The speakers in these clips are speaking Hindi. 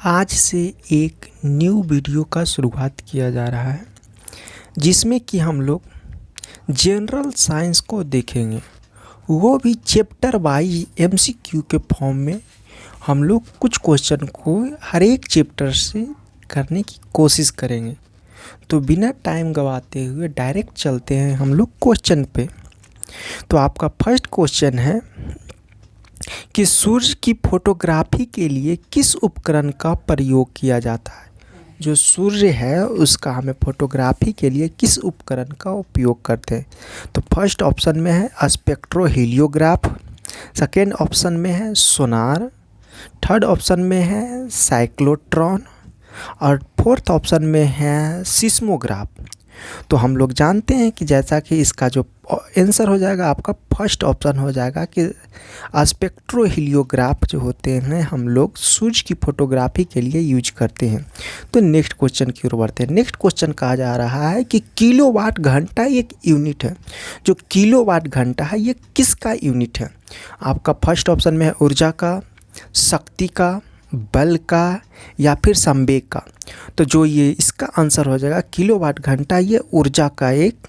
आज से एक न्यू वीडियो का शुरुआत किया जा रहा है जिसमें कि हम लोग जनरल साइंस को देखेंगे, वो भी चैप्टर वाइज एमसीक्यू के फॉर्म में। हम लोग कुछ क्वेश्चन को हर एक चैप्टर से करने की कोशिश करेंगे। तो बिना टाइम गवाते हुए डायरेक्ट चलते हैं हम लोग क्वेश्चन पे। तो आपका फर्स्ट क्वेश्चन है कि सूर्य की फोटोग्राफी के लिए किस उपकरण का प्रयोग किया जाता है। जो सूर्य है उसका हमें फोटोग्राफी के लिए किस उपकरण का उपयोग करते हैं। तो फर्स्ट ऑप्शन में है स्पेक्ट्रोहीलियोग्राफ, सेकेंड ऑप्शन में है सोनार, थर्ड ऑप्शन में है साइक्लोट्रॉन और फोर्थ ऑप्शन में है सिस्मोग्राफ। तो हम लोग जानते हैं कि जैसा कि इसका जो आंसर हो जाएगा आपका फर्स्ट ऑप्शन हो जाएगा कि स्पेक्ट्रोहीलियोग्राफ जो होते हैं हम लोग सूर्य की फोटोग्राफी के लिए यूज करते हैं। तो नेक्स्ट क्वेश्चन की ओर बढ़ते हैं। नेक्स्ट क्वेश्चन कहा जा रहा है कि किलोवाट घंटा एक यूनिट है। जो किलोवाट घंटा है ये किसका यूनिट है। आपका फर्स्ट ऑप्शन में है ऊर्जा का, शक्ति का, बल का या फिर संवेग का। तो जो ये इसका आंसर हो जाएगा किलोवाट घंटा, ये ऊर्जा का एक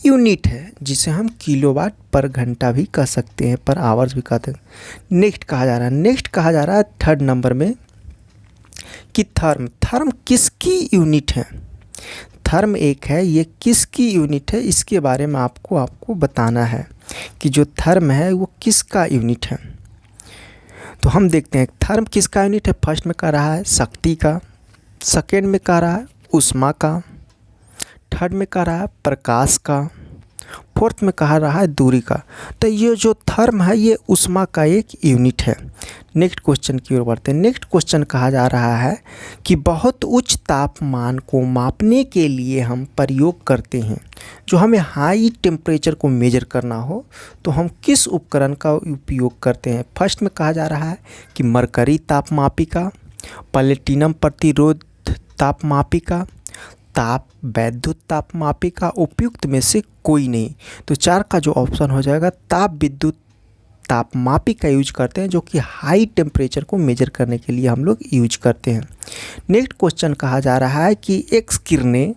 यूनिट है जिसे हम किलोवाट पर घंटा भी कह सकते हैं, पर आवर्स भी कहते हैं। नेक्स्ट कहा जा रहा है थर्ड नंबर में कि थर्म किसकी यूनिट है। थर्म एक है, ये किसकी यूनिट है इसके बारे में आपको बताना है कि जो थर्म है वो किसका यूनिट है। तो हम देखते हैं थर्म किसका यूनिट है। फर्स्ट में कह रहा है शक्ति का, सेकेंड में कह रहा है ऊष्मा का, थर्ड में कह रहा है प्रकाश का, फोर्थ में कह रहा है दूरी का। तो ये जो थर्म है ये ऊष्मा का एक यूनिट है। नेक्स्ट क्वेश्चन की ओर बढ़ते हैं। नेक्स्ट क्वेश्चन कहा जा रहा है कि बहुत उच्च तापमान को मापने के लिए हम प्रयोग करते हैं। जो हमें हाई टेम्परेचर को मेजर करना हो तो हम किस उपकरण का उपयोग करते हैं। फर्स्ट में कहा जा रहा है कि मरकरी तापमापिका, प्लेटिनम प्रतिरोध तापमापिका, ताप वैद्युत तापमापिका, उपयुक्त में से कोई नहीं। तो चार का जो ऑप्शन हो जाएगा ताप विद्युत तापमापिका यूज करते हैं, जो कि हाई टेम्परेचर को मेजर करने के लिए हम लोग यूज करते हैं। नेक्स्ट क्वेश्चन कहा जा रहा है कि एक्स किरणें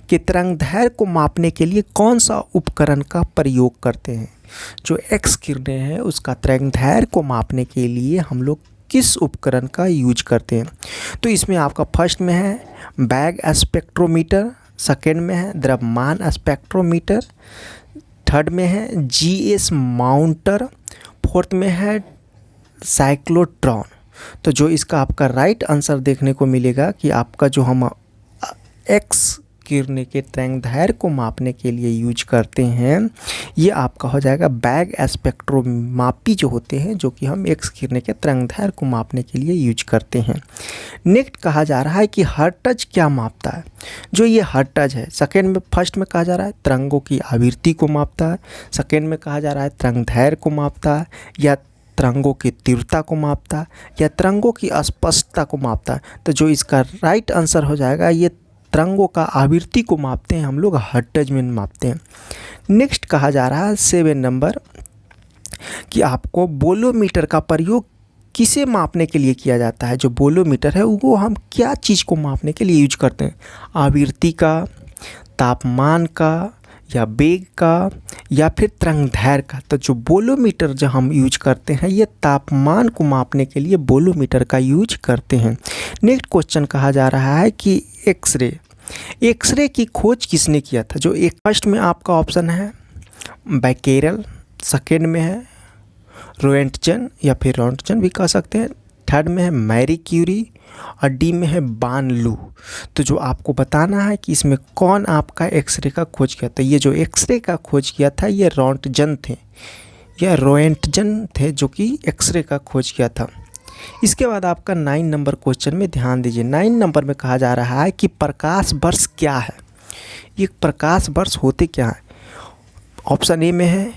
के तरंगदैर्घ्य को मापने के लिए कौन सा उपकरण का प्रयोग करते हैं। जो एक्स किरणें हैं उसका तरंगदैर्घ्य को मापने के लिए हम लोग किस उपकरण का यूज करते हैं। तो इसमें आपका फर्स्ट में है बैग स्पेक्ट्रोमीटर, सेकेंड में है द्रव्यमान स्पेक्ट्रोमीटर, थर्ड में है जीएस माउंटर, फोर्थ में है साइक्लोट्रॉन। तो जो इसका आपका राइट आंसर देखने को मिलेगा कि आपका जो हम एक्स किरणें के तरंगदैर्घ्य को मापने के लिए यूज करते हैं ये आपका हो जाएगा बैग स्पेक्ट्रोमापी जो होते हैं, जो कि हम एक्स किरणें के तरंगदैर्घ्य को मापने के लिए यूज करते हैं। नेक्स्ट कहा जा रहा है कि हर्ट्ज क्या मापता है। जो ये हर्ट्ज है फर्स्ट में कहा जा रहा है तरंगों की आवृत्ति को मापता है, सेकेंड में कहा जा रहा है तरंगदैर्घ्य को मापता है, या तरंगों की तीव्रता को मापता है, या तरंगों की स्पष्टता को मापता है। तो जो इसका राइट आंसर हो जाएगा ये तरंगों का आवृत्ति को मापते हैं हम लोग हर्ट्ज में मापते हैं। नेक्स्ट कहा जा रहा है 7 नंबर कि आपको बोलोमीटर का प्रयोग किसे मापने के लिए किया जाता है। जो बोलोमीटर है वो हम क्या चीज़ को मापने के लिए यूज करते हैं। आवृत्ति का, तापमान का, या वेग का, या फिर तरंगदैर्घ्य का। तो जो बोलोमीटर जो हम यूज करते हैं ये तापमान को मापने के लिए बोलोमीटर का यूज करते हैं। नेक्स्ट क्वेश्चन कहा जा रहा है कि एक्सरे की खोज किसने किया था। जो एक फर्स्ट में आपका ऑप्शन है बैकेरल, सेकेंड में है रोएंटजन या फिर रोंटजन भी कह सकते हैं, थर्ड में है मैरी क्यूरी और डी में है बान लू। तो जो आपको बताना है कि इसमें कौन आपका एक्सरे का खोज किया था। ये जो एक्सरे का खोज किया था ये रोंटजन थे या रोएंटजन थे जो कि एक्सरे का खोज किया था। इसके बाद आपका 9 नंबर क्वेश्चन में ध्यान दीजिए। 9 नंबर में कहा जा रहा है कि प्रकाश वर्ष क्या है। ये प्रकाश वर्ष होते क्या है। ऑप्शन ए में है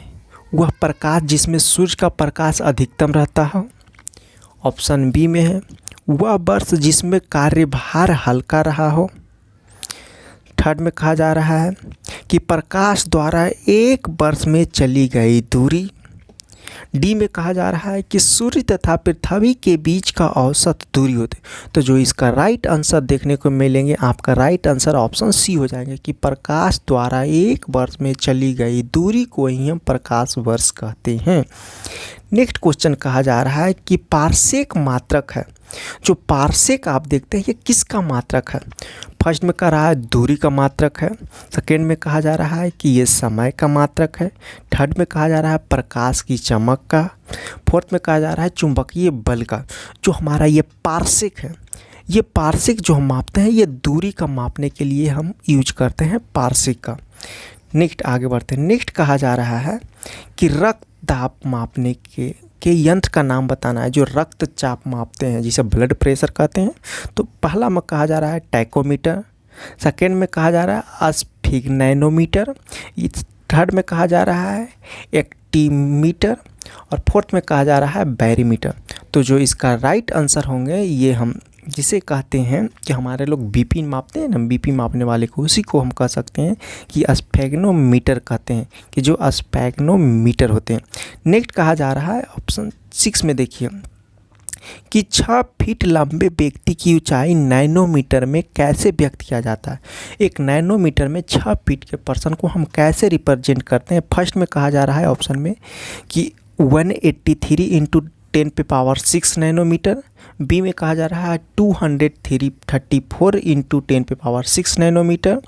वह प्रकाश जिसमें सूर्य का प्रकाश अधिकतम रहता है। ऑप्शन बी में है वह वर्ष जिसमें कार्यभार हल्का रहा हो। थर्ड में कहा जा रहा है कि प्रकाश द्वारा एक वर्ष में चली गई दूरी, डी में कहा जा रहा है कि सूर्य तथा पृथ्वी के बीच का औसत दूरी होती है। तो जो इसका राइट आंसर देखने को मिलेंगे, आपका राइट आंसर ऑप्शन सी हो जाएंगे कि प्रकाश द्वारा एक वर्ष में चली गई दूरी को ही हम प्रकाश वर्ष कहते हैं। नेक्स्ट क्वेश्चन कहा जा रहा है कि पारसेक मात्रक है। जो पारसेक आप देखते हैं ये किसका मात्रक है? फर्स्ट में कह रहा है दूरी का मात्रक है, सेकेंड में कहा जा रहा है कि ये समय का मात्रक है, थर्ड में कहा जा रहा है प्रकाश की चमक का, फोर्थ में कहा जा रहा है चुंबकीय बल का। जो हमारा ये पारसेक है, ये पारसेक जो हम मापते हैं ये दूरी का मापने के लिए हम यूज करते हैं पारसेक का। नेक्स्ट आगे बढ़ते हैं। नेक्स्ट कहा जा रहा है कि रक्तदाब मापने के यंत्र का नाम बताना है। जो रक्तचाप मापते हैं जिसे ब्लड प्रेशर कहते हैं। तो पहला में कहा जा रहा है टैकोमीटर, सेकेंड में कहा जा रहा है स्फिग्नैनोमीटर, थर्ड में कहा जा रहा है एक्टीमीटर और फोर्थ में कहा जा रहा है बैरीमीटर। तो जो इसका राइट आंसर होंगे ये हम जिसे कहते हैं कि हमारे लोग बीपी मापते हैं ना, बीपी मापने वाले को, उसी को हम कह सकते हैं कि स्फैग्नोमीटर कहते हैं, कि जो स्फैग्नोमीटर होते हैं। नेक्स्ट कहा जा रहा है ऑप्शन 6 में देखिए कि 6 फीट लंबे व्यक्ति की ऊंचाई नैनोमीटर में कैसे व्यक्त किया जाता है। एक नैनोमीटर में 6 फीट के पर्सन को हम कैसे रिप्रेजेंट करते हैं। फर्स्ट में कहा जा रहा है ऑप्शन में कि 183 इंटू 10⁻6 नैनोमीटर, बी में कहा जा रहा है 234 इंटू 10⁻6 नैनोमीटर,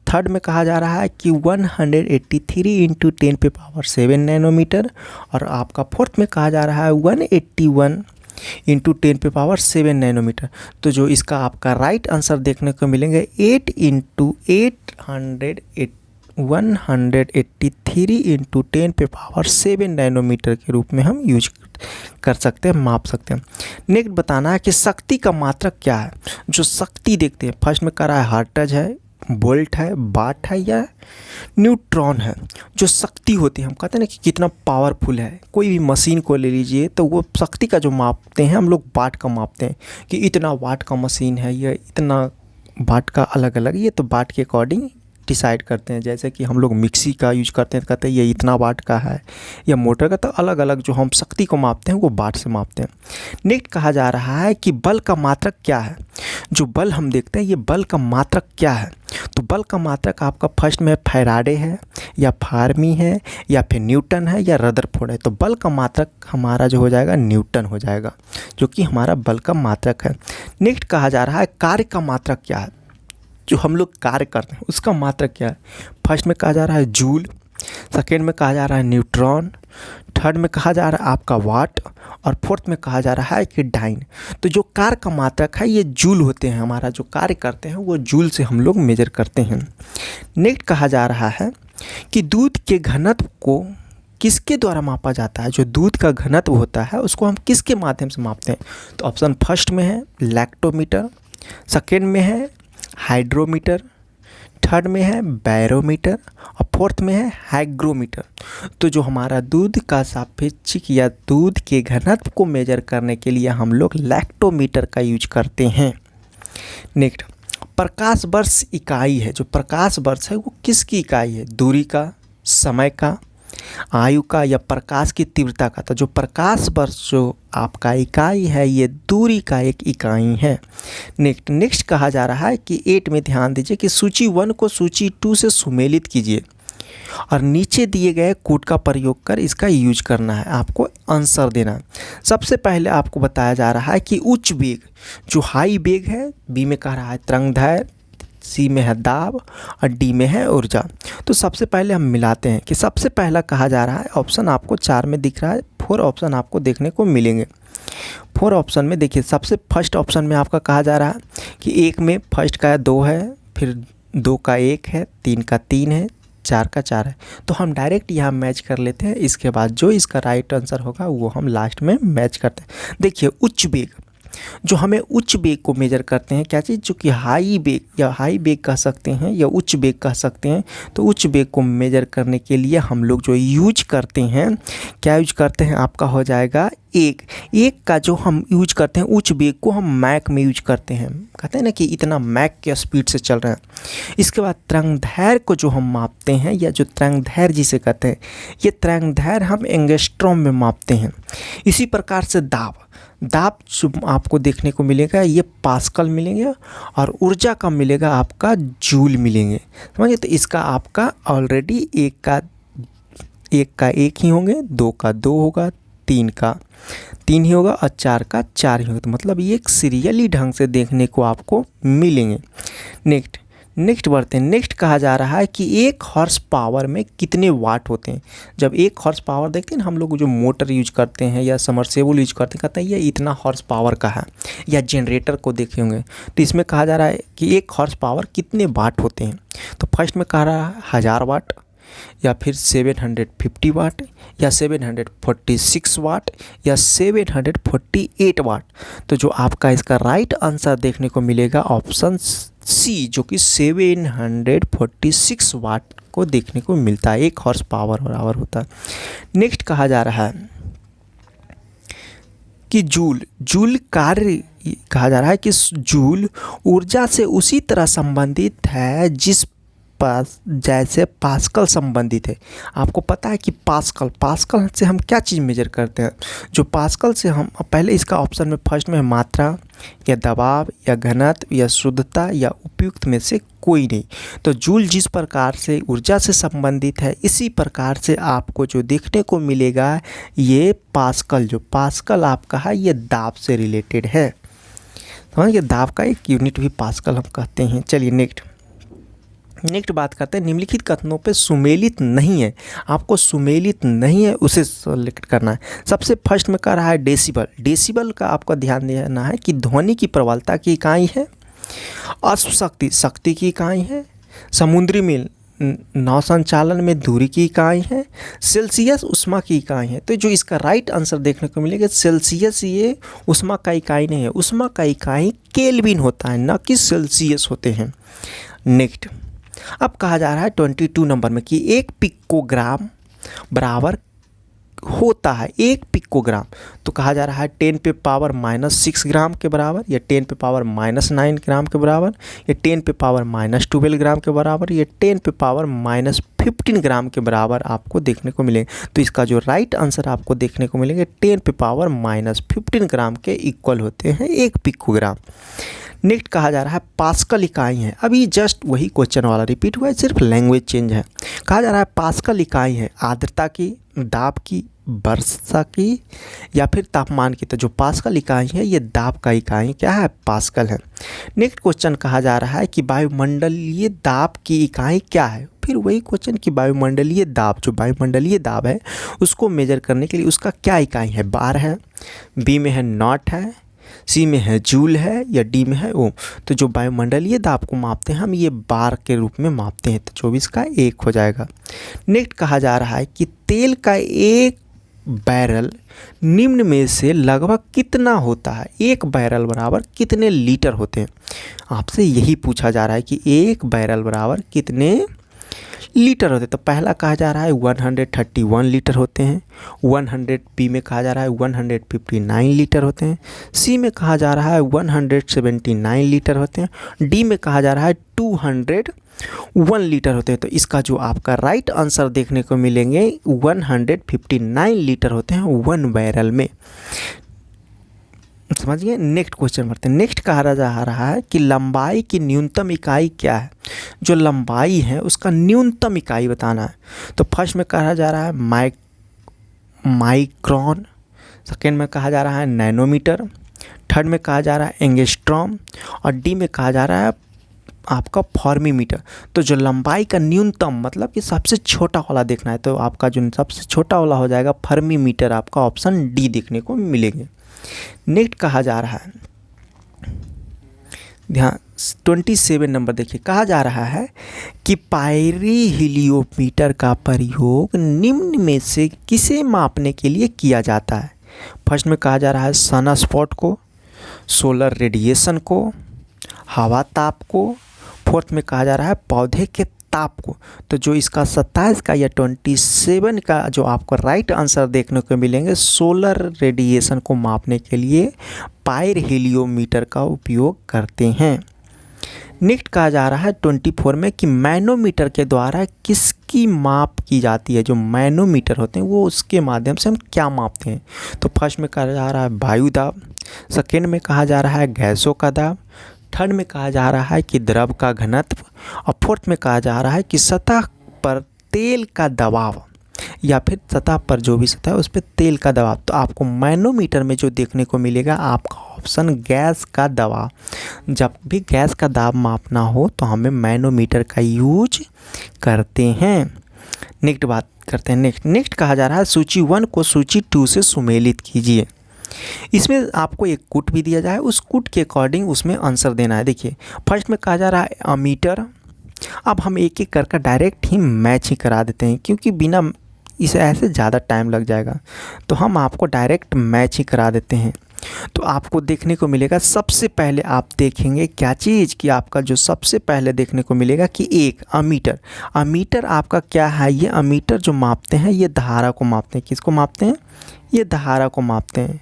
थर्ड में कहा जा रहा है कि 183 इंटू 10⁻7 नैनोमीटर और आपका फोर्थ में कहा जा रहा है 181 इंटू 10⁻7 नैनोमीटर। तो जो इसका आपका राइट आंसर देखने को मिलेंगे 8 इंटू 183 इंटू 10⁻7 नैनोमीटर के रूप में हम यूज कर सकते हैं, माप सकते हैं। नेक्स्ट बताना है कि शक्ति का मात्रक क्या है। जो शक्ति देखते हैं फर्स्ट में कह रहा है हर्ट्ज है, वोल्ट है, वाट है या न्यूट्रॉन है। जो शक्ति होती है हम कहते हैं ना कि कितना पावरफुल है। कोई भी मशीन को ले लीजिए तो वो शक्ति का जो मापते हैं हम लोग वाट का मापते हैं कि इतना वाट का मशीन है या इतना वाट का अलग अलग, ये तो वाट के अकॉर्डिंग डिसाइड करते हैं। जैसे कि हम लोग मिक्सी का यूज करते हैं तो कहते हैं ये इतना वाट का है, या मोटर का, तो अलग अलग जो हम शक्ति को मापते हैं वो वाट से मापते हैं। नेक्स्ट कहा जा रहा है कि बल का मात्रक क्या है। जो बल हम देखते हैं ये बल का मात्रक क्या है। तो बल का मात्रक आपका फर्स्ट में फैराडे है या फार्मी है या फिर न्यूटन है या रदरफोर्ड है। तो बल का मात्रक हमारा जो हो जाएगा न्यूटन हो जाएगा, जो कि हमारा बल का मात्रक है। नेक्स्ट कहा जा रहा है कार्य का मात्रक क्या है। जो हम लोग कार्य करते हैं उसका मात्रक क्या है। फर्स्ट में कहा जा रहा है जूल, सेकेंड में कहा जा रहा है न्यूट्रॉन, थर्ड में कहा जा रहा है आपका वाट और फोर्थ में कहा जा रहा है कि डाइन। तो जो कार्य का मात्रक है ये जूल होते हैं। हमारा जो कार्य करते हैं वो जूल से हम लोग मेजर करते हैं। नेक्स्ट कहा जा रहा है कि दूध के घनत्व को किसके द्वारा मापा जाता है। जो दूध का घनत्व होता है उसको हम किसके माध्यम से मापते हैं। तो ऑप्शन फर्स्ट में है लैक्टोमीटर, सेकेंड में है हाइड्रोमीटर, थर्ड में है बैरोमीटर और फोर्थ में है हाइग्रोमीटर। तो जो हमारा दूध का सापेक्षिक या दूध के घनत्व को मेजर करने के लिए हम लोग लैक्टोमीटर का यूज करते हैं। नेक्स्ट प्रकाश वर्ष इकाई है। जो प्रकाश वर्ष है वो किसकी इकाई है। दूरी का, समय का, आयु का या प्रकाश की तीव्रता का। तो जो प्रकाश वर्ष जो आपका इकाई है ये दूरी का एक इकाई है। नेक्स्ट कहा जा रहा है कि 8 में ध्यान दीजिए कि सूची 1 को सूची 2 से सुमेलित कीजिए और नीचे दिए गए कोड का प्रयोग कर इसका यूज करना है, आपको आंसर देना है। सबसे पहले आपको बताया जा रहा है कि उच्च वेग जो हाई वेग है, बी में कह रहा है तरंगदैर्घ्य, सी में है दाब और डी में है ऊर्जा। तो सबसे पहले हम मिलाते हैं कि सबसे पहला कहा जा रहा है ऑप्शन आपको 4 में दिख रहा है, 4 ऑप्शन आपको देखने को मिलेंगे। 4 ऑप्शन में देखिए सबसे फर्स्ट ऑप्शन में आपका कहा जा रहा है कि 1 में फर्स्ट का 2 है, फिर 2 का 1 है, 3 का 3 है, 4 का 4 है। तो हम डायरेक्ट यहाँ मैच कर लेते हैं। इसके बाद जो इसका राइट आंसर होगा वो हम लास्ट में मैच करते हैं। देखिए उच्च वेग जो हमें उच्च वेग को मेजर करते हैं, क्या चीज़, जो कि हाई वेग कह सकते हैं या उच्च वेग कह सकते हैं। तो उच्च वेग को मेजर करने के लिए हम लोग जो यूज करते हैं, क्या यूज करते हैं, आपका हो जाएगा एक का जो हम यूज करते हैं उच्च वेग को हम मैक में यूज करते हैं, कहते हैं ना कि इतना मैक के स्पीड से चल रहा है। इसके बाद तरंगदैर्घ्य को जो हम मापते हैं या जो तरंगदैर्घ्य जिसे कहते हैं, ये तरंगदैर्घ्य हम एंगस्ट्रॉम में मापते हैं। इसी प्रकार से दाब जो आपको देखने को मिलेगा ये पास्कल मिलेंगे और ऊर्जा का मिलेगा आपका जूल मिलेंगे, समझिए। तो इसका आपका ऑलरेडी एक का एक ही होंगे, दो का दो होगा, तीन का तीन ही होगा और चार का चार ही होगा। तो मतलब ये एक सीरियली ढंग से देखने को आपको मिलेंगे। नेक्स्ट बढ़ते हैं। नेक्स्ट कहा जा रहा है कि 1 हॉर्स पावर में कितने वाट होते हैं। जब 1 हॉर्स पावर देखते हैं ना हम लोग जो मोटर यूज करते हैं या समरसेबल यूज करते हैं, कहते हैं ये इतना हॉर्स पावर का है, या जनरेटर को देखे होंगे। तो इसमें कहा जा रहा है कि 1 हॉर्स पावर कितने वाट होते हैं। तो फर्स्ट में कह रहा है 1000 वाट, या फिर 750 वाट, या 746 वाट, या 748 वाट। तो जो आपका इसका राइट आंसर देखने को मिलेगा ऑप्शन सी, जो कि 746 वाट को देखने को मिलता है। 1 हॉर्स पावर बराबर होता है। नेक्स्ट कहा जा रहा है कि जूल कार्य, कहा जा रहा है कि जूल ऊर्जा से उसी तरह संबंधित है जिस पास जैसे पास्कल संबंधित है। आपको पता है कि पास्कल से हम क्या चीज़ मेजर करते हैं। जो पास्कल से हम पहले इसका ऑप्शन में फर्स्ट में मात्रा या दबाव या घनत्व या शुद्धता या उपयुक्त में से कोई नहीं। तो जूल जिस प्रकार से ऊर्जा से संबंधित है, इसी प्रकार से आपको जो देखने को मिलेगा ये पास्कल, जो पास्कल आपका है ये दाब से रिलेटेड है, समझिए। दाब का एक यूनिट भी पास्कल हम कहते हैं। चलिए नेक्स्ट बात करते हैं। निम्नलिखित कथनों पे सुमेलित नहीं है, आपको सुमेलित नहीं है उसे सेलेक्ट करना है। सबसे फर्स्ट में कह रहा है डेसिबल का आपका ध्यान देना है कि ध्वनि की प्रबलता की इकाई है, अश्व शक्ति की इकाई है, समुद्री मील नौ संचालन में दूरी की इकाई है, सेल्सियस उष्मा की इकाई है। तो जो इसका राइट आंसर देखने को मिलेगा सेल्सियस, ये उष्मा का इकाई नहीं है। उष्मा का इकाई केल्विन होता है, ना कि सेल्सियस होते हैं। नेक्स्ट अब कहा जा रहा है 22 नंबर में कि 1 पिकोग्राम बराबर होता है 1 पिकोग्राम। तो कहा जा रहा है 10 पे पावर -6 ग्राम के बराबर, या 10 पे पावर -9 ग्राम के बराबर, या 10 पे पावर -12 ग्राम के बराबर, या 10 पे पावर -15 ग्राम के बराबर आपको देखने को मिलेगा। तो इसका जो राइट आंसर आपको देखने को मिलेंगे 10 पे पावर -15 ग्राम के इक्वल होते हैं 1 पिकोग्राम। नेक्स्ट कहा जा रहा है पास्कल इकाई है। अभी जस्ट वही क्वेश्चन वाला रिपीट हुआ है, सिर्फ लैंग्वेज चेंज है। कहा जा रहा है पास्कल इकाई है आर्द्रता की, दाब की, वर्षा की, या फिर तापमान की। तो जो पास्कल इकाई है ये दाब का इकाई क्या है, पास्कल है। नेक्स्ट क्वेश्चन कहा जा रहा है कि वायुमंडलीय दाब की इकाई क्या है। फिर वही क्वेश्चन कि वायुमंडलीय दाब, जो वायुमंडलीय दाब है उसको मेजर करने के लिए उसका क्या इकाई है, बार है, बी में है नॉट है, सी में है जूल है, या डी में है ओम। तो जो वायुमंडलीय दाब को मापते हैं हम ये बार के रूप में मापते हैं। तो 24 का 1 हो जाएगा। नेक्स्ट कहा जा रहा है कि तेल का 1 बैरल निम्न में से लगभग कितना होता है। 1 बैरल बराबर कितने लीटर होते हैं, आपसे यही पूछा जा रहा है कि 1 बैरल बराबर कितने लीटर होते हैं। तो पहला कहा जा रहा है 131 लीटर होते हैं, 100 बी में कहा जा रहा है 159 लीटर होते हैं, सी में कहा जा रहा है 179 लीटर होते हैं, डी में कहा जा रहा है 201 लीटर होते हैं। तो इसका जो आपका राइट आंसर देखने को मिलेंगे 159 लीटर होते हैं 1 बैरल में, समझिए। नेक्स्ट क्वेश्चन बढ़ते हैं। नेक्स्ट कहा जा रहा है कि लंबाई की न्यूनतम इकाई क्या है। जो लंबाई है उसका न्यूनतम इकाई बताना है। तो फर्स्ट में कहा जा रहा है माइक्रोन, सेकेंड में कहा जा रहा है नैनोमीटर, थर्ड में कहा जा रहा है एंगस्ट्रॉम, और डी में कहा जा रहा है आपका फॉर्मीमीटर। तो जो लंबाई का न्यूनतम मतलब कि सबसे छोटा वाला देखना है, तो आपका जो सबसे छोटा वाला हो जाएगा फॉर्मीमीटर, आपका ऑप्शन डी देखने को मिलेंगे। नेक्स्ट कहा जा रहा है, ध्यान 27 नंबर देखिए, कहा जा रहा है कि पाइरीहीलियोमीटर का प्रयोग निम्न में से किसे मापने के लिए किया जाता है। फर्स्ट में कहा जा रहा है सन स्पॉट को, सोलर रेडिएशन को, हवा ताप को, फोर्थ में कहा जा रहा है पौधे के ताप को। तो जो इसका 27 का या 27 का जो आपको राइट आंसर देखने को मिलेंगे, सोलर रेडिएशन को मापने के लिए पाइरहेलियोमीटर का उपयोग करते हैं। नेक्स्ट कहा जा रहा है 24 में कि मैनोमीटर के द्वारा किसकी माप की जाती है। जो मैनोमीटर होते हैं वो उसके माध्यम से हम क्या मापते हैं। तो फर्स्ट में कहा जा रहा है वायु दाब, सेकेंड में कहा जा रहा है गैसों का दाब, थर्ड में कहा जा रहा है कि द्रव का घनत्व, और फोर्थ में कहा जा रहा है कि सतह पर तेल का दबाव, या फिर सतह पर जो भी सतह है उस पर तेल का दबाव। तो आपको मैनोमीटर में जो देखने को मिलेगा आपका ऑप्शन गैस का दबाव। जब भी गैस का दाब मापना हो तो हमें मैनोमीटर का यूज करते हैं। नेक्स्ट बात करते हैं। नेक्स्ट कहा जा रहा है सूची 1 को सूची 2 से सुमेलित कीजिए। इसमें आपको एक कुट भी दिया जाए, उस कुट के अकॉर्डिंग उसमें आंसर देना है। देखिए फर्स्ट में कहा जा रहा है अमीटर। अब हम एक एक करके डायरेक्ट ही मैच ही करा देते हैं, क्योंकि बिना इसे ऐसे ज़्यादा टाइम लग जाएगा, तो हम आपको डायरेक्ट मैच ही करा देते हैं। तो आपको देखने को मिलेगा सबसे पहले आप देखेंगे क्या चीज़ कि आपका जो सबसे पहले देखने को मिलेगा कि एक अमीटर। अमीटर आपका क्या है, ये अमीटर जो मापते हैं ये धारा को मापते हैं। किसको मापते हैं? ये धारा को मापते हैं।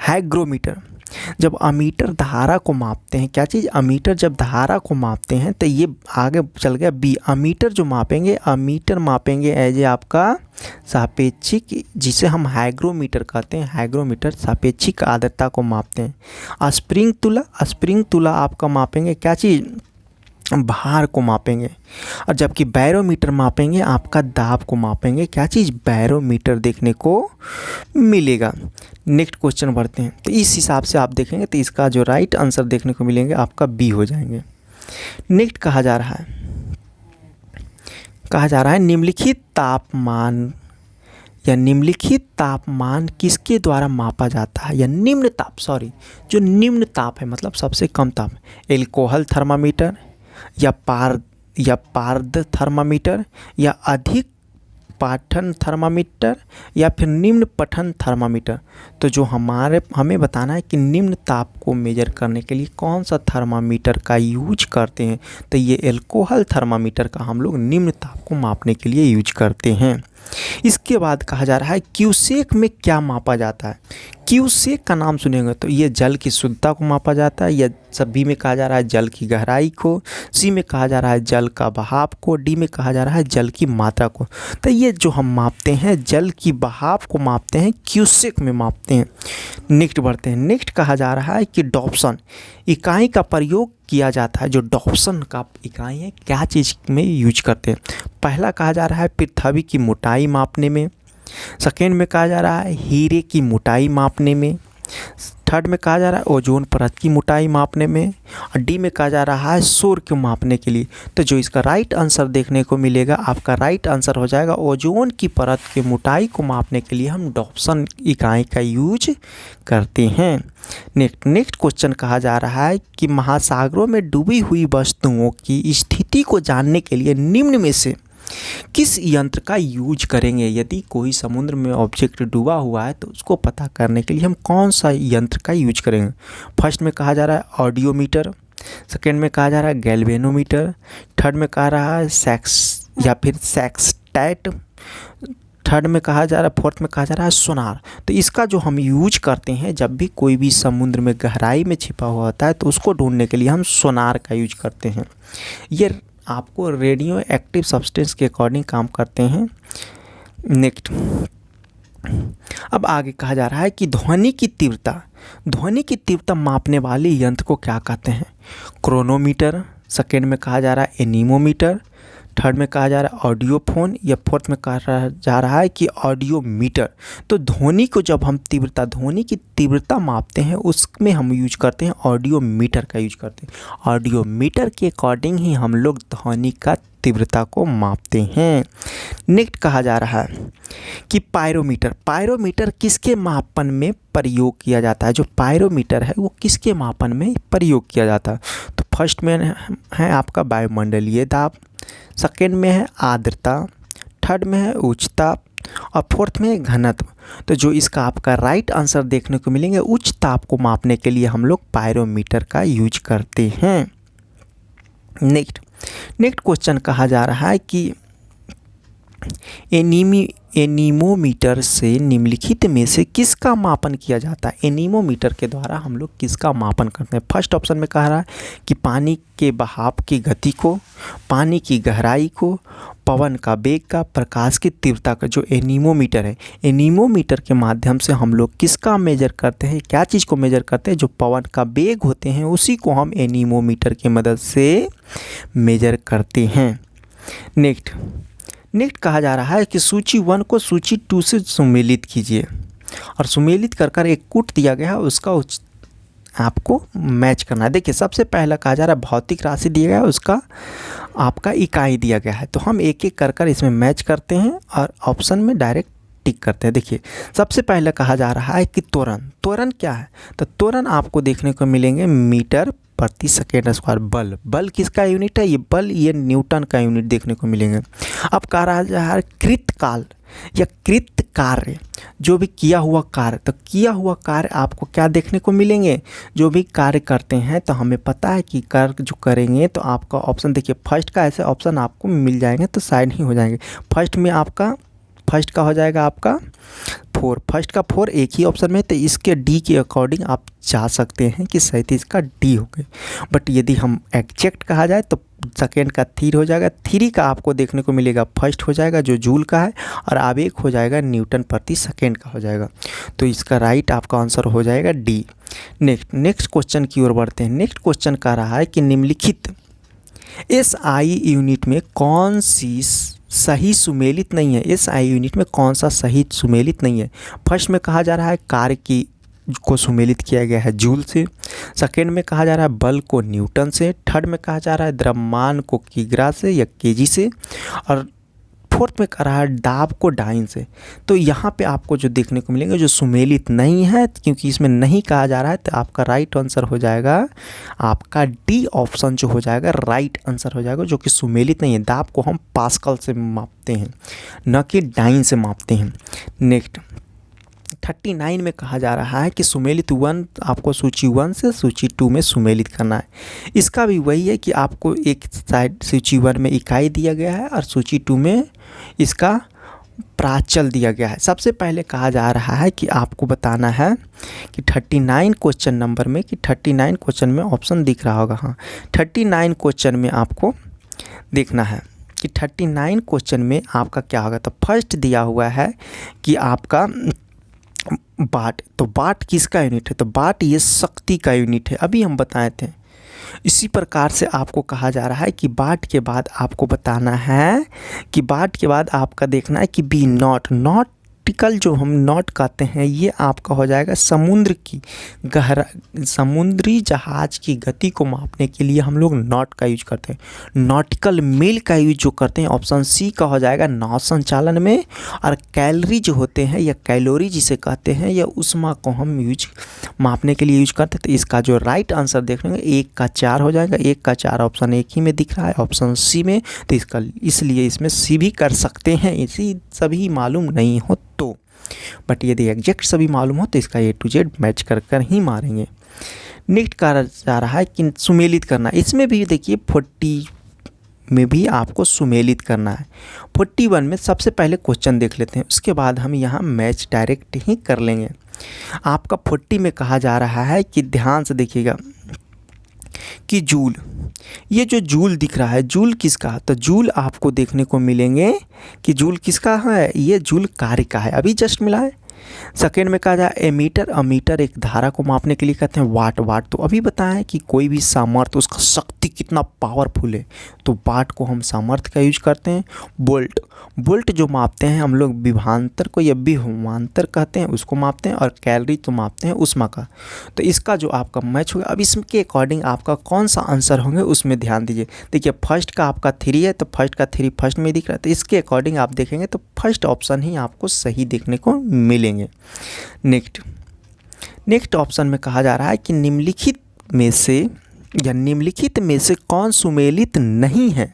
हाइग्रोमीटर, जब अमीटर धारा को मापते हैं, क्या चीज़, अमीटर जब धारा को मापते हैं तो ये आगे चल गया बी। अमीटर जो मापेंगे, अमीटर मापेंगे एज ए आपका सापेक्षिक, जिसे हम हाइग्रोमीटर कहते हैं। हाइग्रोमीटर सापेक्षिक आर्द्रता को मापते हैं। स्प्रिंग तुला, स्प्रिंग तुला आपका मापेंगे क्या चीज़, भार को मापेंगे। और जबकि बैरोमीटर मापेंगे आपका दाब को मापेंगे। क्या चीज़, बैरोमीटर देखने को मिलेगा। नेक्स्ट क्वेश्चन बढ़ते हैं। तो इस हिसाब से आप देखेंगे तो इसका जो राइट आंसर देखने को मिलेंगे आपका बी हो जाएंगे। नेक्स्ट कहा जा रहा है निम्नलिखित तापमान या निम्नलिखित तापमान किसके द्वारा मापा जाता है। या निम्न ताप, सॉरी, जो निम्न ताप है मतलब सबसे कम ताप, एल्कोहल थर्मामीटर या पारद थर्मामीटर या अधिक पाठन थर्मामीटर या फिर निम्न पठन थर्मामीटर। तो जो हमें बताना है कि निम्न ताप को मेजर करने के लिए कौन सा थर्मामीटर का यूज करते हैं। तो ये एल्कोहल थर्मामीटर का हम लोग निम्न ताप को मापने के लिए यूज करते हैं। इसके बाद कहा जा रहा है क्यूसेक में क्या मापा जाता है। क्यूसेक का नाम सुनेंगे तो ये जल की शुद्धता को मापा जाता है। या सभी में कहा जा रहा है जल की गहराई को, सी में कहा जा रहा है जल का बहाव को, डी में कहा जा रहा है जल की मात्रा को। तो ये जो हम मापते हैं जल की बहाव को मापते हैं, क्यूसेक में मापते हैं। नेक्स्ट बढ़ते हैं। नेक्स्ट कहा जा रहा है कि डॉप्सन इकाई का प्रयोग किया जाता है। जो डॉप्सन का इकाई है क्या चीज़ में यूज करते हैं। पहला कहा जा रहा है पृथ्वी की मोटाई मापने में, सेकेंड में कहा जा रहा है हीरे की मोटाई मापने में, थर्ड में कहा जा रहा है ओजोन परत की मोटाई मापने में, और डी में कहा जा रहा है शोर को मापने के लिए। तो जो इसका राइट आंसर देखने को मिलेगा आपका राइट आंसर हो जाएगा ओजोन की परत की मोटाई को मापने के लिए हम डॉप्सन इकाई का यूज करते हैं। नेक्स्ट क्वेश्चन कहा जा रहा है कि महासागरों में डूबी हुई वस्तुओं की स्थिति को जानने के लिए निम्न में से किस यंत्र का यूज करेंगे। यदि कोई समुद्र में ऑब्जेक्ट डूबा हुआ है तो उसको पता करने के लिए हम कौन सा यंत्र का यूज करेंगे। फर्स्ट में कहा जा रहा है ऑडियोमीटर, सेकेंड में कहा जा रहा है गैल्वेनोमीटर, थर्ड में कहा रहा है सेक्सटैट, थर्ड में कहा जा रहा है, फोर्थ में कहा जा रहा है सोनार। तो इसका जो हम यूज करते हैं जब भी कोई भी समुद्र में गहराई में छिपा हुआ होता है तो उसको ढूंढने के लिए हम सोनार का यूज करते हैं। ये आपको रेडियो एक्टिव सब्सटेंस के अकॉर्डिंग काम करते हैं। नेक्स्ट अब आगे कहा जा रहा है कि ध्वनि की तीव्रता मापने वाले यंत्र को क्या कहते हैं। क्रोनोमीटर, सेकेंड में कहा जा रहा है एनीमोमीटर, थर्ड में कहा जा रहा है ऑडियोफोन, या फोर्थ में कहा जा रहा है कि ऑडियोमीटर। तो ध्वनि को जब हम ध्वनि की तीव्रता मापते हैं उसमें हम यूज करते हैं ऑडियोमीटर का यूज करते हैं। ऑडियोमीटर के अकॉर्डिंग ही हम लोग ध्वनि का तीव्रता को मापते हैं। नेक्स्ट कहा जा रहा है कि पायरोमीटर किसके मापन में प्रयोग किया जाता है। जो पायरोमीटर है वो किसके मापन में प्रयोग किया जाता है। तो फर्स्ट में है आपका वायुमंडलीय दाब, सेकेंड में है आर्द्रता, थर्ड में है उच्च ताप, और फोर्थ में घनत्व। तो जो इसका आपका राइट आंसर देखने को मिलेंगे, उच्च ताप को मापने के लिए हम लोग पायरोमीटर का यूज करते हैं। नेक्स्ट क्वेश्चन कहा जा रहा है कि एनीमोमीटर से निम्नलिखित में से किसका मापन किया जाता है। एनीमोमीटर के द्वारा हम लोग किसका मापन करते हैं। फर्स्ट ऑप्शन में कह रहा है कि पानी के बहाव की गति को, पानी की गहराई को, पवन का वेग का, प्रकाश की तीव्रता का। जो एनीमोमीटर है, एनीमोमीटर के माध्यम से हम लोग किसका मेजर करते हैं, क्या चीज़ को मेजर करते हैं, जो पवन का वेग होते हैं उसी को हम एनीमोमीटर की मदद से मेजर करते हैं। नेक्स्ट कहा जा रहा है कि सूची 1 को सूची 2 से सुमेलित कीजिए, और सुमेलित कर एक कूट दिया गया है, उसका आपको मैच करना है। देखिए सबसे पहला कहा जा रहा है भौतिक राशि दिया गया है, उसका आपका इकाई दिया गया है। तो हम एक एक कर इसमें मैच करते हैं और ऑप्शन में डायरेक्ट टिक करते हैं। देखिए सबसे पहले कहा जा रहा है कि त्वरण क्या है। तो त्वरण आपको देखने को मिलेंगे मीटर प्रति सेकेंड स्क्वायर। बल किसका यूनिट है, ये बल ये न्यूटन का यूनिट देखने को मिलेंगे। अब कहा रहा है कृतकाल या कृत कार्य, जो भी किया हुआ कार्य। तो किया हुआ कार्य आपको क्या देखने को मिलेंगे, जो भी कार्य करते हैं तो हमें पता है कि कार्य जो करेंगे तो आपका ऑप्शन देखिए फर्स्ट का ऐसे ऑप्शन आपको मिल जाएंगे तो साइड ही हो जाएंगे। फर्स्ट का हो जाएगा आपका 4, फर्स्ट का 4 एक ही ऑप्शन में, तो इसके डी के अकॉर्डिंग आप जा सकते हैं कि सही इसका डी हो गए। बट यदि हम एग्जैक्ट कहा जाए तो सेकेंड का 3 हो जाएगा। 3 का आपको देखने को मिलेगा फर्स्ट हो जाएगा जो जूल का है, और आवेग हो जाएगा न्यूटन प्रति सेकेंड का हो जाएगा। तो इसका राइट आपका आंसर हो जाएगा डी। नेक्स्ट क्वेश्चन की ओर बढ़ते हैं। नेक्स्ट क्वेश्चन कह रहा है कि निम्नलिखित एसआई यूनिट में कौन सी सही सुमेलित नहीं है। एसआई यूनिट में कौन सा सही सुमेलित नहीं है। फर्स्ट में कहा जा रहा है कार्य की को सुमेलित किया गया है जूल से। सेकेंड में कहा जा रहा है बल को न्यूटन से। थर्ड में कहा जा रहा है द्रव्यमान को किग्रा से या केजी से। और फोर्थ में कह रहा है दाब को डाइन से। तो यहाँ पे आपको जो देखने को मिलेंगे जो सुमेलित नहीं है, क्योंकि इसमें नहीं कहा जा रहा है, तो आपका राइट आंसर हो जाएगा आपका डी ऑप्शन जो हो जाएगा राइट आंसर हो जाएगा, जो कि सुमेलित नहीं है। दाब को हम पास्कल से मापते हैं, न कि डाइन से मापते हैं। नेक्स्ट 39 में कहा जा रहा है कि सुमेलित 1 आपको सूची 1 से सूची 2 में सुमेलित करना है। इसका भी वही है कि आपको एक साइड सूची 1 में इकाई दिया गया है और सूची 2 में इसका प्राचल दिया गया है। सबसे पहले कहा जा रहा है कि आपको बताना है कि 39 क्वेश्चन नंबर में, कि 39 क्वेश्चन में ऑप्शन दिख रहा होगा, हाँ 39 क्वेश्चन में आपको देखना है कि 39 क्वेश्चन में आपका क्या होगा। तो फर्स्ट दिया हुआ है कि आपका वाट। तो वाट किसका यूनिट है, तो वाट ये शक्ति का यूनिट है, अभी हम बताए थे। इसी प्रकार से आपको कहा जा रहा है कि वाट के बाद आपको बताना है कि वाट के बाद आपका देखना है कि बी नॉटिकल, जो हम नॉट कहते हैं, ये आपका हो जाएगा समुद्र की समुद्री जहाज की गति को मापने के लिए हम लोग नॉट का यूज करते हैं। नॉटिकल मील का यूज जो करते हैं ऑप्शन सी का हो जाएगा नाव संचालन में। और कैलोरी जो होते हैं या कैलोरी जिसे कहते हैं या उष्मा को हम मापने के लिए यूज करते हैं। तो इसका जो राइट आंसर देखेंगे 1 का 4 हो जाएगा। 1 का 4 ऑप्शन एक ही में दिख रहा है, ऑप्शन सी में। तो इसका इसलिए इसमें सी भी कर सकते हैं, इसी सभी मालूम नहीं हो तो। बट यदि एग्जैक्ट सभी मालूम हो तो इसका A to Z मैच कर ही मारेंगे। नेक्स्ट कहा जा रहा है कि सुमेलित करना। इसमें भी देखिए 40 में भी आपको सुमेलित करना है। 41 में सबसे पहले क्वेश्चन देख लेते हैं, उसके बाद हम यहाँ मैच डायरेक्ट ही कर लेंगे। आपका 40 में कहा जा रहा है कि ध्यान से देखिएगा कि जूल, ये जो जूल दिख रहा है जूल किसका, तो जूल आपको देखने को मिलेंगे कि जूल किसका है, ये जूल कार्य का है, अभी जस्ट मिला है। सेकेंड में कहा जाए एमीटर, अमीटर एक धारा को मापने के लिए कहते हैं। वाट तो अभी बताएं कि कोई भी सामर्थ्य उसका शक्ति कितना पावरफुल है, तो वाट को हम सामर्थ्य का यूज करते हैं। बोल्ट जो मापते हैं हम लोग विभवांतर को या विभवांतर कहते हैं, उसको मापते हैं। और कैलोरी तो मापते हैं उष्मा का। तो इसका जो आपका मैच होगा, अब इसके अकॉर्डिंग आपका कौन सा आंसर होंगे उसमें ध्यान दीजिए। देखिए फर्स्ट का आपका 3 है, तो फर्स्ट का 3 फर्स्ट में दिख रहा है, तो इसके अकॉर्डिंग आप देखेंगे तो फर्स्ट ऑप्शन ही आपको सही देखने को मिलेंगे। नेक्स्ट ऑप्शन में कहा जा रहा है कि निम्नलिखित में से कौन सुमेलित नहीं है,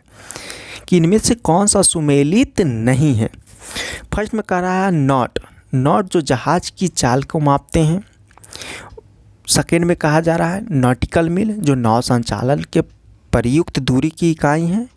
कि इनमें से कौन सा सुमेलित नहीं है। फर्स्ट में कह रहा है नॉट, नॉट जो जहाज़ की चाल को मापते हैं। सेकेंड में कहा जा रहा है नॉटिकल मील जो नौ संचालन के प्रयुक्त दूरी की इकाई है।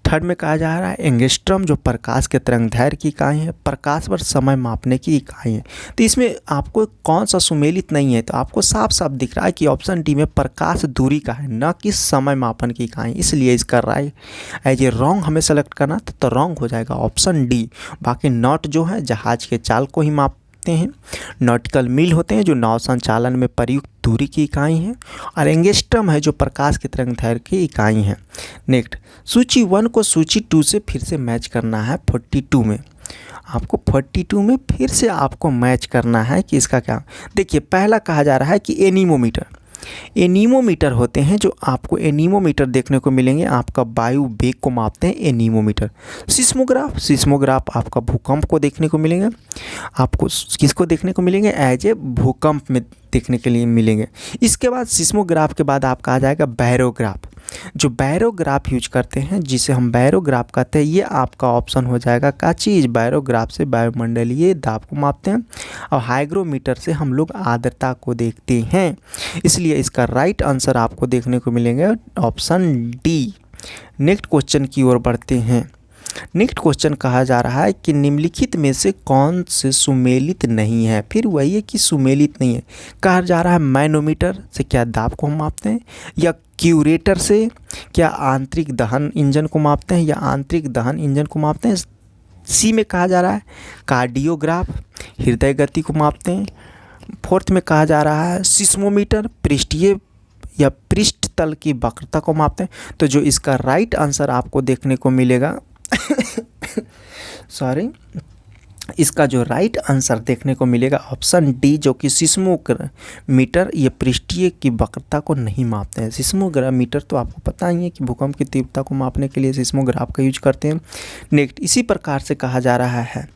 थर्ड में कहा जा रहा है एंगस्ट्रम जो प्रकाश के तरंगदैर्घ्य की इकाई है, प्रकाश वर्ष समय मापने की इकाई है। तो इसमें आपको कौन सा सुमेलित नहीं है, तो आपको साफ साफ दिख रहा है कि ऑप्शन डी में प्रकाश दूरी का है, न कि समय मापन की इकाई, इसलिए इसका राइट एज ए रॉन्ग हमें सेलेक्ट करना तो रॉन्ग हो जाएगा ऑप्शन डी। बाकी नॉट जो है जहाज के चाल को ही मापते हैं, नॉटिकल मील होते हैं जो नाव संचालन में प्रयुक्त दूरी की इकाई है, और एंगस्ट्रम है जो प्रकाश के तरंगदैर्घ्य की इकाई है। नेक्स्ट, सूची 1 को सूची 2 से फिर से मैच करना है 42 में। आपको 42 में फिर से आपको मैच करना है कि इसका क्या। देखिए पहला कहा जा रहा है कि एनीमोमीटर, एनीमोमीटर होते हैं जो आपको एनीमोमीटर देखने को मिलेंगे, आपका वायु वेग को मापते हैं एनीमोमीटर। सिस्मोग्राफ, सिस्मोग्राफ आपका भूकंप को देखने को मिलेंगे, आपको किसको देखने को मिलेंगे एज ए भूकंप में देखने के लिए मिलेंगे। इसके बाद सिस्मोग्राफ के बाद आपका आ जाएगा बैरोग्राफ, जो बैरोग्राफ यूज करते हैं जिसे हम बैरोग्राफ कहते हैं, ये आपका ऑप्शन हो जाएगा का चीज़। बैरोग्राफ से वायुमंडलीय दाब को मापते हैं और हाइग्रोमीटर से हम लोग आर्द्रता को देखते हैं, इसलिए इसका राइट आंसर आपको देखने को मिलेंगे ऑप्शन डी। नेक्स्ट क्वेश्चन की ओर बढ़ते हैं। नेक्स्ट क्वेश्चन कहा जा रहा है कि निम्नलिखित में से कौन से सुमेलित नहीं है। फिर वही है कि सुमेलित नहीं है, कहा जा रहा है मैनोमीटर से क्या दाब को हम मापते हैं, या क्यूरेटर से क्या आंतरिक दहन इंजन को मापते हैं, या आंतरिक दहन इंजन को मापते हैं। सी में कहा जा रहा है कार्डियोग्राफ, हृदय गति को मापते हैं। फोर्थ में कहा जा रहा है सिस्मोमीटर, पृष्ठीय या पृष्ठ तल की वक्रता को मापते हैं। तो जो इसका राइट आंसर आपको देखने को मिलेगा सॉरी, इसका जो राइट आंसर देखने को मिलेगा ऑप्शन डी, जो कि सिस्मोमीटर ये पृष्ठीय की वक्रता को नहीं मापते हैं। सिस्मोमीटर तो आपको पता ही है कि भूकंप की तीव्रता को मापने के लिए सिस्मोग्राफ का यूज करते हैं। नेक्स्ट, इसी प्रकार से कहा जा रहा है,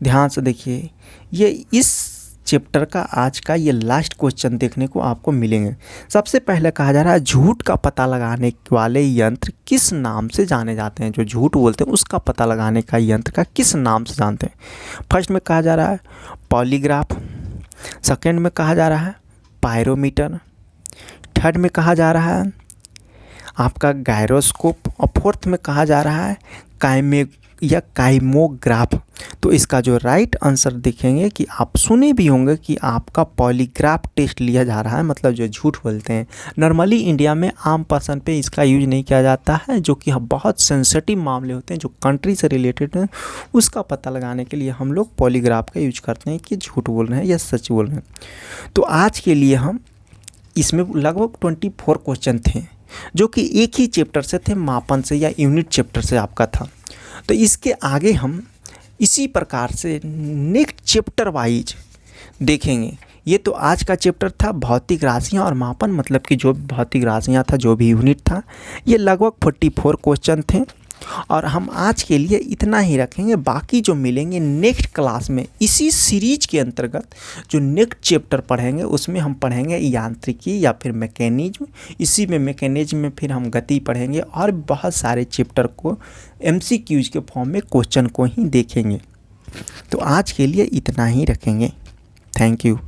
ध्यान से देखिए, ये इस चैप्टर का आज का ये लास्ट क्वेश्चन देखने को आपको मिलेंगे। सबसे पहले कहा जा रहा है झूठ का पता लगाने वाले यंत्र किस नाम से जाने जाते हैं। जो झूठ बोलते हैं उसका पता लगाने का यंत्र का किस नाम से जानते हैं। फर्स्ट में कहा जा रहा है पॉलीग्राफ, सेकंड में कहा जा रहा है पायरोमीटर, थर्ड में कहा जा रहा है आपका गायरोस्कोप, और फोर्थ में कहा जा रहा है काइमोग्राफ। तो इसका जो राइट आंसर देखेंगे कि आप सुने भी होंगे कि आपका पॉलीग्राफ टेस्ट लिया जा रहा है, मतलब जो झूठ बोलते हैं। नॉर्मली इंडिया में आम पर्सन पे इसका यूज नहीं किया जाता है, जो कि बहुत सेंसिटिव मामले होते हैं जो कंट्री से रिलेटेड हैं, उसका पता लगाने के लिए हम लोग पॉलीग्राफ का यूज करते हैं कि झूठ बोल रहे हैं या सच बोल रहे हैं। तो आज के लिए हम इसमें लगभग 24 क्वेश्चन थे जो कि एक ही चैप्टर से थे, मापन से या यूनिट चैप्टर से आपका था। तो इसके आगे हम इसी प्रकार से नेक्स्ट चैप्टर वाइज देखेंगे। ये तो आज का चैप्टर था भौतिक राशियाँ और मापन, मतलब कि जो भी भौतिक राशियाँ था, जो भी यूनिट था, ये लगभग 44 क्वेश्चन थे और हम आज के लिए इतना ही रखेंगे। बाकी जो मिलेंगे नेक्स्ट क्लास में इसी सीरीज के अंतर्गत जो नेक्स्ट चैप्टर पढ़ेंगे उसमें हम पढ़ेंगे यांत्रिकी या फिर मैकेनिज्म। इसी में मैकेनिज्म में फिर हम गति पढ़ेंगे और बहुत सारे चैप्टर को MCQs के फॉर्म में क्वेश्चन को ही देखेंगे। तो आज के लिए इतना ही रखेंगे। Thank you.